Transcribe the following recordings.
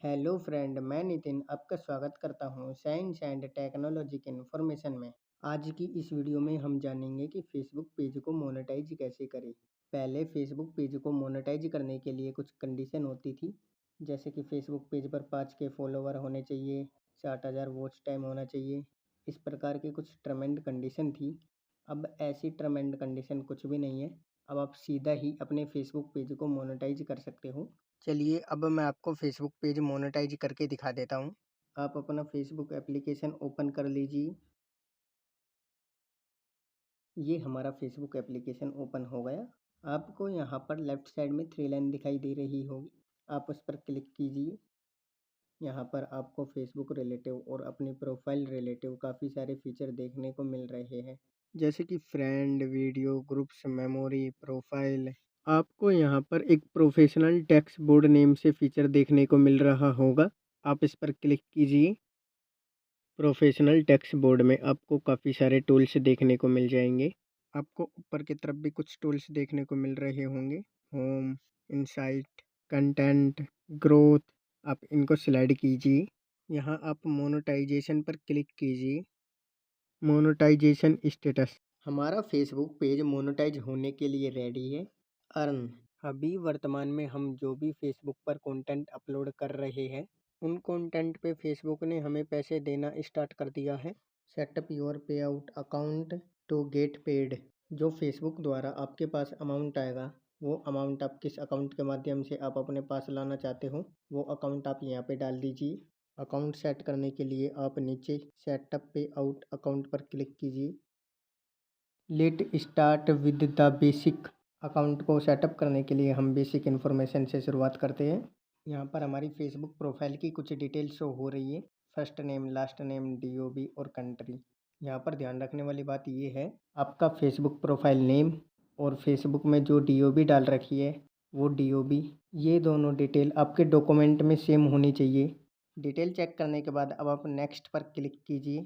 Hello friend, मैं नितिन आपका स्वागत करता हूँ साइंस एंड टेक्नोलॉजी के इन्फॉर्मेशन में। आज की इस वीडियो में हम जानेंगे कि फेसबुक पेज को मोनेटाइज कैसे करें। पहले फेसबुक पेज को मोनेटाइज करने के लिए कुछ कंडीशन होती थी, जैसे कि फेसबुक पेज पर 5K फॉलोवर होने चाहिए, 60,000 वॉच टाइम होना चाहिए। इस प्रकार की कुछ टर्म एंड कंडीशन थी। अब ऐसी टर्म एंड कंडीशन कुछ भी नहीं है। अब आप सीधा ही अपने फेसबुक पेज को मोनेटाइज कर सकते हो। चलिए अब मैं आपको फेसबुक पेज मोनेटाइज करके दिखा देता हूँ। आप अपना फेसबुक एप्लीकेशन ओपन कर लीजिए। ये हमारा फेसबुक एप्लीकेशन ओपन हो गया। आपको यहाँ पर लेफ्ट साइड में 3 लाइन दिखाई दे रही होगी, आप उस पर क्लिक कीजिए। यहाँ पर आपको फेसबुक रिलेटिव और अपनी प्रोफाइल रिलेटिव काफ़ी सारे फीचर देखने को मिल रहे हैं, जैसे कि friend, video, groups, memory, profile. आपको यहाँ पर एक प्रोफेशनल टेक्स्ट बोर्ड नेम से फीचर देखने को मिल रहा होगा, आप इस पर क्लिक कीजिए। प्रोफेशनल टेक्स्ट बोर्ड में आपको काफ़ी सारे टूल्स देखने को मिल जाएंगे। आपको ऊपर की तरफ भी कुछ टूल्स देखने को मिल रहे होंगे, होम, इनसाइट, कंटेंट, ग्रोथ। आप इनको स्लाइड कीजिए। यहाँ आप मोनेटाइजेशन पर क्लिक कीजिए। मोनेटाइजेशन स्टेटस, हमारा फेसबुक पेज मोनेटाइज होने के लिए रेडी है। अर्न, अभी वर्तमान में हम जो भी फेसबुक पर कंटेंट अपलोड कर रहे हैं, उन कंटेंट पे फेसबुक ने हमें पैसे देना स्टार्ट कर दिया है। Set up your payout account to get paid, जो फेसबुक द्वारा आपके पास अमाउंट आएगा, वो अमाउंट आप किस अकाउंट के माध्यम से आप अपने पास लाना चाहते हो, वो अकाउंट आप यहाँ पे डाल दीजिए। अकाउंट सेट करने के लिए आप नीचे सेटअप पे आउट अकाउंट पर क्लिक कीजिए। Let start with the basic, account को सेटअप करने के लिए हम बेसिक इन्फॉर्मेशन से शुरुआत करते हैं। यहाँ पर हमारी फेसबुक प्रोफाइल की कुछ डिटेल शो हो रही है, first name, last name, DOB और कंट्री। यहाँ पर ध्यान रखने वाली बात ये है, आपका फेसबुक प्रोफाइल नेम और फेसबुक में जो DOB डाल रखी है वो DOB, ये दोनों डिटेल आपके डॉक्यूमेंट में सेम होनी चाहिए। डिटेल चेक करने के बाद अब आप नेक्स्ट पर क्लिक कीजिए।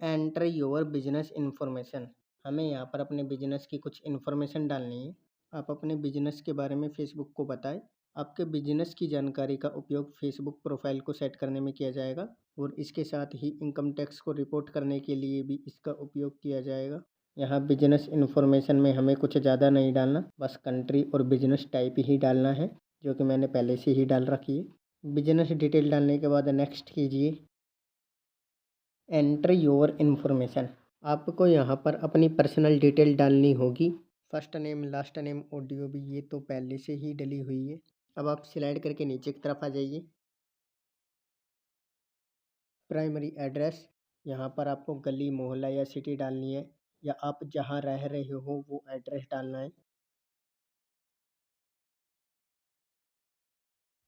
एंटर योर बिजनेस इन्फॉर्मेशन, हमें यहाँ पर अपने बिजनेस की कुछ इन्फॉर्मेशन डालनी है। आप अपने बिजनेस के बारे में फेसबुक को बताएं। आपके बिजनेस की जानकारी का उपयोग फेसबुक प्रोफाइल को सेट करने में किया जाएगा और इसके साथ ही इनकम टैक्स को रिपोर्ट करने के लिए भी इसका उपयोग किया जाएगा। यहाँ बिजनेस इन्फॉर्मेशन में हमें कुछ ज़्यादा नहीं डालना, बस कंट्री और बिजनेस टाइप ही डालना है, जो कि मैंने पहले से ही डाल रखी है। बिजनेस डिटेल डालने के बाद नेक्स्ट कीजिए। एंटर योर इन्फॉर्मेशन, आपको यहाँ पर अपनी पर्सनल डिटेल डालनी होगी। फर्स्ट नेम, लास्ट नेम और DOB ये तो पहले से ही डली हुई है। अब आप स्लाइड करके नीचे की तरफ आ जाइए। प्राइमरी एड्रेस, यहाँ पर आपको गली, मोहल्ला या सिटी डालनी है, या आप जहाँ रह रहे हो वो एड्रेस डालना है।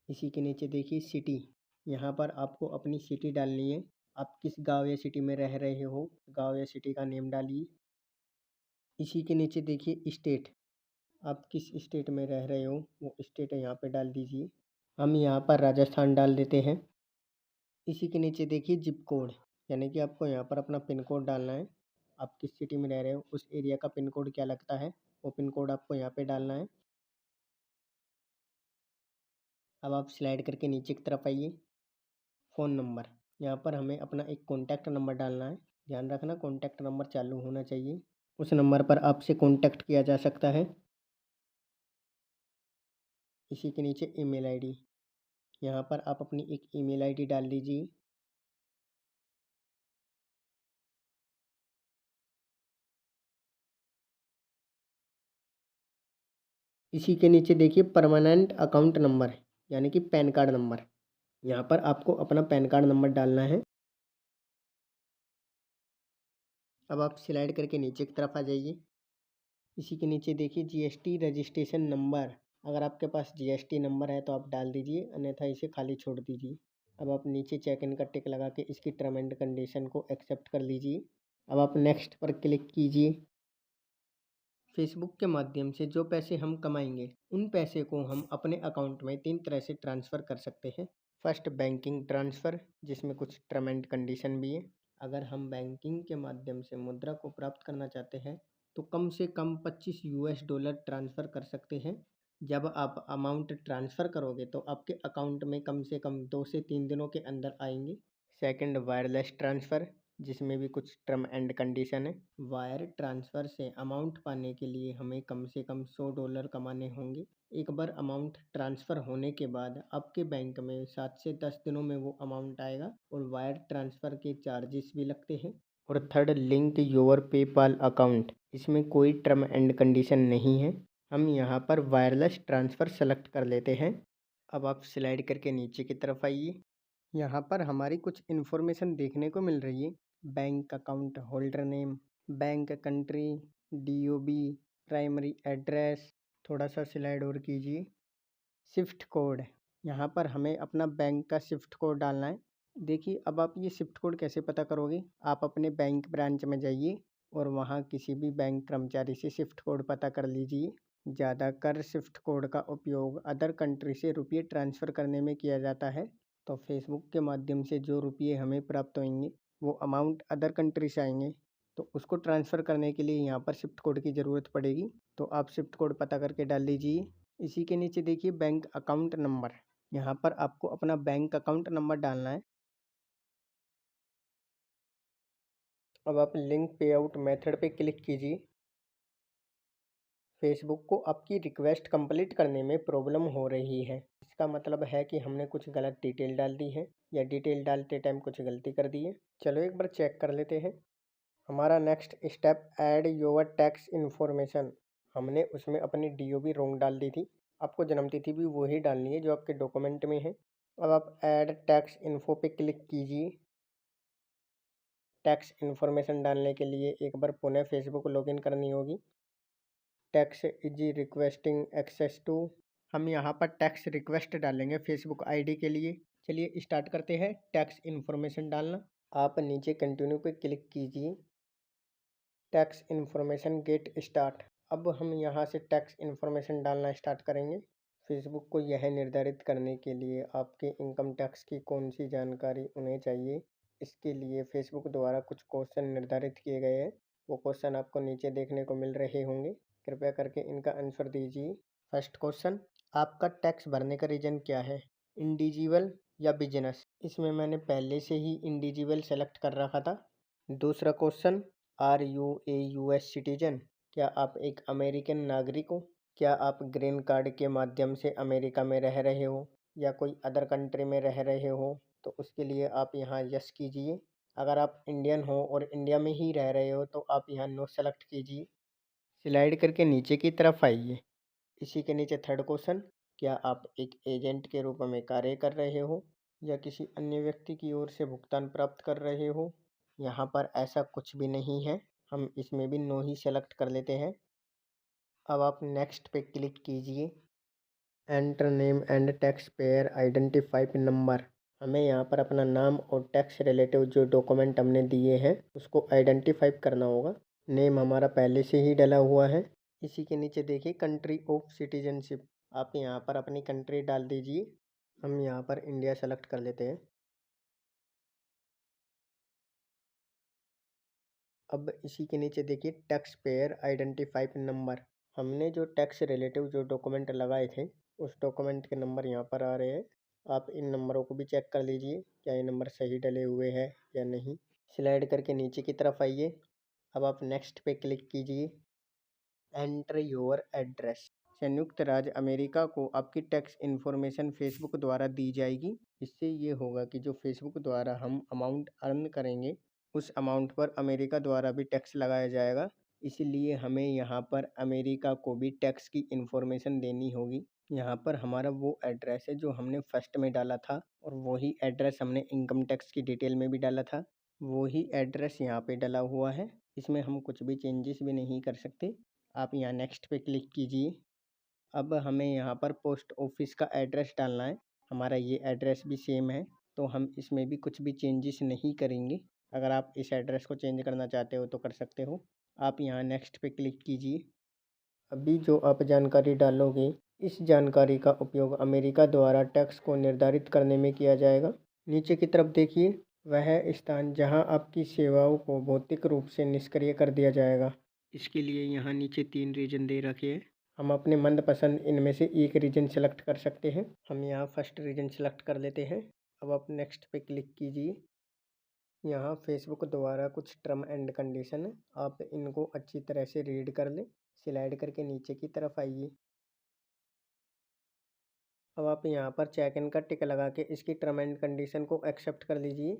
इसी के नीचे देखिए सिटी, यहाँ पर आपको अपनी सिटी डालनी है। आप किस गांव या सिटी में रह रहे हो, गांव या सिटी का नेम डालिए। इसी के नीचे देखिए स्टेट, आप किस स्टेट में रह रहे हो वो स्टेट यहाँ पे डाल दीजिए। हम यहाँ पर राजस्थान डाल देते हैं। इसी के नीचे देखिए जिप कोड, यानी कि आपको यहाँ पर अपना पिन कोड डालना है। आप किस सिटी में रह रहे हो उस एरिया का पिन कोड क्या लगता है, वो पिन कोड आपको यहाँ पे डालना है। अब आप स्लाइड करके नीचे की तरफ आइए। फ़ोन नंबर, यहाँ पर हमें अपना एक कॉन्टैक्ट नंबर डालना है। ध्यान रखना कॉन्टैक्ट नंबर चालू होना चाहिए, उस नंबर पर आपसे कॉन्टैक्ट किया जा सकता है। इसी के नीचे ईमेल आईडी, यहाँ पर आप अपनी एक ईमेल आईडी डाल दीजिए। इसी के नीचे देखिए परमानेंट अकाउंट नंबर, यानी कि पैन कार्ड नंबर, यहाँ पर आपको अपना पैन कार्ड नंबर डालना है। अब आप स्लाइड करके नीचे की तरफ आ जाइए। इसी के नीचे देखिए GST रजिस्ट्रेशन नंबर, अगर आपके पास GST नंबर है तो आप डाल दीजिए, अन्यथा इसे खाली छोड़ दीजिए। अब आप नीचे चेक इन का टिक लगा के इसकी टर्म एंड कंडीशन को एक्सेप्ट कर लीजिए। अब आप नेक्स्ट पर क्लिक कीजिए। फेसबुक के माध्यम से जो पैसे हम कमाएंगे, उन पैसे को हम अपने अकाउंट में 3 तरह से ट्रांसफ़र कर सकते हैं। फर्स्ट बैंकिंग ट्रांसफ़र, जिसमें कुछ टर्म एंड कंडीशन भी है। अगर हम बैंकिंग के माध्यम से मुद्रा को प्राप्त करना चाहते हैं तो कम से कम $25 ट्रांसफ़र कर सकते हैं। जब आप अमाउंट ट्रांसफ़र करोगे तो आपके अकाउंट में कम से कम 2 से 3 दिनों के अंदर आएंगे। सेकंड, वायरलेस ट्रांसफ़र, जिसमें भी कुछ टर्म एंड कंडीशन है। वायर ट्रांसफ़र से अमाउंट पाने के लिए हमें कम से कम $100 कमाने होंगे। एक बार अमाउंट ट्रांसफ़र होने के बाद आपके बैंक में 7 से 10 दिनों में वो अमाउंट आएगा और वायर ट्रांसफ़र के चार्जेस भी लगते हैं। और third, link your PayPal account, इसमें कोई टर्म एंड कंडीशन नहीं है। हम यहाँ पर वायरलेस ट्रांसफ़र सेलेक्ट कर लेते हैं। अब आप स्लाइड करके नीचे की तरफ आइए। यहाँ पर हमारी कुछ इन्फॉर्मेशन देखने को मिल रही है। Bank account holder name, bank country, DOB, primary address. थोड़ा सा स्लाइड और कीजिए। शिफ्ट कोड, यहाँ पर हमें अपना बैंक का शिफ्ट कोड डालना है। देखिए, अब आप ये शिफ्ट कोड कैसे पता करोगे? आप अपने बैंक ब्रांच में जाइए और वहाँ किसी भी बैंक कर्मचारी से शिफ्ट कोड पता कर लीजिए। ज़्यादातर शिफ्ट कोड का उपयोग अदर कंट्री से रुपये ट्रांसफ़र करने में किया जाता है। तो फेसबुक के माध्यम से जो रुपये हमें प्राप्त होंगे वो अमाउंट अदर कंट्री से आएंगे, तो उसको ट्रांसफ़र करने के लिए यहाँ पर शिफ्ट कोड की ज़रूरत पड़ेगी। तो आप शिफ्ट कोड पता करके डाल लीजिए। इसी के नीचे देखिए बैंक अकाउंट नंबर, यहाँ पर आपको अपना बैंक अकाउंट नंबर डालना है। अब आप लिंक पे आउट मेथड पे क्लिक कीजिए। फेसबुक को आपकी रिक्वेस्ट कंप्लीट करने में प्रॉब्लम हो रही है। इसका मतलब है कि हमने कुछ गलत डिटेल डाल दी है या डिटेल डालते टाइम कुछ गलती कर दी है। चलो एक बार चेक कर लेते हैं। हमारा next step, add your tax information. हमने उसमें अपनी DOB रॉन्ग डाल दी थी। आपको जन्मतिथि भी वही डालनी है जो आपके डॉक्यूमेंट में है। अब आप ऐड टैक्स इन्फो पे क्लिक कीजिए। टैक्स इन्फॉर्मेशन डालने के लिए एक बार पुनः फेसबुक लॉगिन करनी होगी। Tax is requesting access to, हम यहाँ पर टैक्स रिक्वेस्ट डालेंगे फेसबुक ID के लिए। चलिए स्टार्ट करते हैं टैक्स इन्फॉर्मेशन डालना। आप नीचे कंटिन्यू पे क्लिक कीजिए। Tax information get start. अब हम यहाँ से टैक्स इन्फॉर्मेशन डालना स्टार्ट करेंगे। फेसबुक को यह निर्धारित करने के लिए आपके इनकम टैक्स की कौन सी जानकारी उन्हें चाहिए, इसके लिए फेसबुक द्वारा कुछ क्वेश्चन निर्धारित किए गए हैं। वो क्वेश्चन आपको नीचे देखने को मिल रहे होंगे, कृपया करके इनका आंसर दीजिए। फर्स्ट क्वेश्चन, आपका टैक्स भरने का रीजन क्या है, इंडिविजुअल या बिजनेस? इसमें मैंने पहले से ही इंडिविजुअल सेलेक्ट कर रखा था। दूसरा question, are you a US citizen? क्या आप एक अमेरिकन नागरिक हो? क्या आप ग्रीन कार्ड के माध्यम से अमेरिका में रह रहे हो या कोई अदर कंट्री में रह रहे हो? तो उसके लिए आप यहाँ यस कीजिए। अगर आप इंडियन हो और इंडिया में ही रह रहे हो तो आप यहाँ नो सेलेक्ट कीजिए। स्लाइड करके नीचे की तरफ आइए। इसी के नीचे थर्ड क्वेश्चन, क्या आप एक एजेंट के रूप में कार्य कर रहे हो या किसी अन्य व्यक्ति की ओर से भुगतान प्राप्त कर रहे हो? यहाँ पर ऐसा कुछ भी नहीं है, हम इसमें भी नो ही सेलेक्ट कर लेते हैं। अब आप नेक्स्ट पे क्लिक कीजिए। Enter name and tax payer identify number, हमें यहाँ पर अपना नाम और टैक्स रिलेटिव जो डॉक्यूमेंट हमने दिए हैं उसको आइडेंटिफाई करना होगा। नेम हमारा पहले से ही डला हुआ है। इसी के नीचे देखिए कंट्री ऑफ सिटीजनशिप, आप यहाँ पर अपनी कंट्री डाल दीजिए। हम यहाँ पर इंडिया सेलेक्ट कर लेते हैं। अब इसी के नीचे देखिए टैक्स पेयर आइडेंटिफाई नंबर, हमने जो टैक्स रिलेटिव जो डॉक्यूमेंट लगाए थे उस डॉक्यूमेंट के नंबर यहाँ पर आ रहे हैं। आप इन नंबरों को भी चेक कर लीजिए क्या ये नंबर सही डले हुए हैं या नहीं। स्लाइड करके नीचे की तरफ आइए। अब आप नेक्स्ट पे क्लिक कीजिए। एंटर योर एड्रेस, संयुक्त राज्य अमेरिका को आपकी टैक्स इन्फॉर्मेशन फेसबुक द्वारा दी जाएगी। इससे ये होगा कि जो फेसबुक द्वारा हम अमाउंट अर्न करेंगे उस अमाउंट पर अमेरिका द्वारा भी टैक्स लगाया जाएगा। इसलिए हमें यहाँ पर अमेरिका को भी टैक्स की इन्फॉर्मेशन देनी होगी। यहाँ पर हमारा वो एड्रेस है जो हमने फर्स्ट में डाला था और वही एड्रेस हमने इनकम टैक्स की डिटेल में भी डाला था। वही एड्रेस यहाँ पे डला हुआ है, इसमें हम कुछ भी चेंजेस भी नहीं कर सकते। आप यहाँ नेक्स्ट पे क्लिक कीजिए। अब हमें यहाँ पर पोस्ट ऑफिस का एड्रेस डालना है। हमारा ये एड्रेस भी सेम है तो हम इसमें भी कुछ भी चेंजेस नहीं करेंगे। अगर आप इस एड्रेस को चेंज करना चाहते हो तो कर सकते हो। आप यहाँ नेक्स्ट पे क्लिक कीजिए। अभी जो आप जानकारी डालोगे इस जानकारी का उपयोग अमेरिका द्वारा टैक्स को निर्धारित करने में किया जाएगा। नीचे की तरफ देखिए, वह स्थान जहां आपकी सेवाओं को भौतिक रूप से निष्क्रिय कर दिया जाएगा। इसके लिए यहाँ नीचे 3 रीजन दे रखे हैं। हम अपने मनपसंद इनमें से एक रीजन सेलेक्ट कर सकते हैं। हम यहाँ फर्स्ट रीजन सेलेक्ट कर लेते हैं। अब आप नेक्स्ट पे क्लिक कीजिए। यहाँ फेसबुक द्वारा कुछ टर्म एंड कंडीशन है, आप इनको अच्छी तरह से रीड कर लें। स्लाइड करके नीचे की तरफ आइए। अब आप यहाँ पर चेक इन का टिक लगा के इसकी टर्म एंड कंडीशन को एक्सेप्ट कर लीजिए।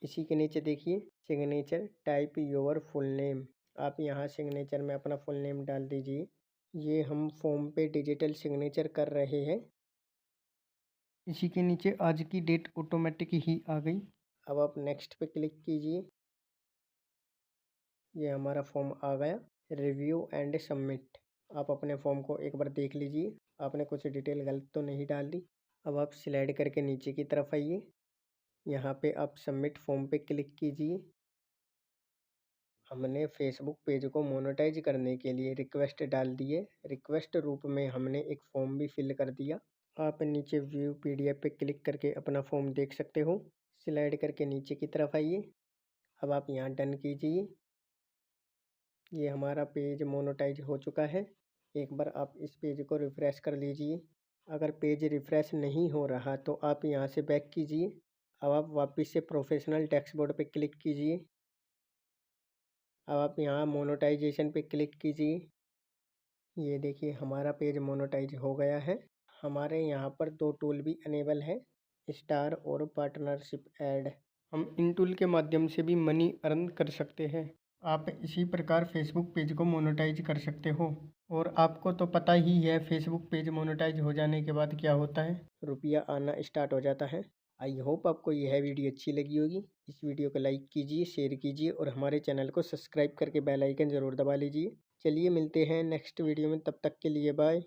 इसी के नीचे देखिए signature type your full name, आप यहाँ सिग्नेचर में अपना फुल नेम डाल दीजिए। ये हम फॉर्म पे डिजिटल सिग्नेचर कर रहे हैं। इसी के नीचे आज की डेट ऑटोमेटिक ही आ गई। अब आप नेक्स्ट पे क्लिक कीजिए। ये हमारा फॉर्म आ गया। रिव्यू एंड सबमिट, आप अपने फॉर्म को एक बार देख लीजिए, आपने कुछ डिटेल गलत तो नहीं डाल दी। अब आप स्लाइड करके नीचे की तरफ आइए। यहाँ पे आप सबमिट फॉर्म पे क्लिक कीजिए। हमने फेसबुक पेज को मोनेटाइज करने के लिए रिक्वेस्ट डाल दी है। रिक्वेस्ट रूप में हमने एक फॉर्म भी फिल कर दिया। आप नीचे व्यू पीडीएफ पे क्लिक करके अपना फॉर्म देख सकते हो। स्लाइड करके नीचे की तरफ आइए। अब आप यहाँ डन कीजिए। ये हमारा पेज मोनेटाइज हो चुका है। एक बार आप इस पेज को रिफ़्रेश कर लीजिए। अगर पेज रिफ़्रेश नहीं हो रहा तो आप यहाँ से बैक कीजिए। अब आप वापस से प्रोफेशनल डैशबोर्ड पे क्लिक कीजिए। अब आप यहाँ मोनेटाइजेशन पे क्लिक कीजिए। ये देखिए हमारा पेज मोनेटाइज हो गया है। हमारे यहाँ पर दो टूल भी अनेबल है, स्टार और पार्टनरशिप ऐड। हम इन टूल के माध्यम से भी मनी अर्न कर सकते हैं। आप इसी प्रकार फेसबुक पेज को मोनेटाइज कर सकते हो। और आपको तो पता ही है फेसबुक पेज मोनेटाइज हो जाने के बाद क्या होता है, रुपया आना स्टार्ट हो जाता है। आई होप आपको यह वीडियो अच्छी लगी होगी। इस वीडियो को लाइक कीजिए, शेयर कीजिए और हमारे चैनल को सब्सक्राइब करके बेल आइकन ज़रूर दबा लीजिए। चलिए मिलते हैं नेक्स्ट वीडियो में, तब तक के लिए बाय।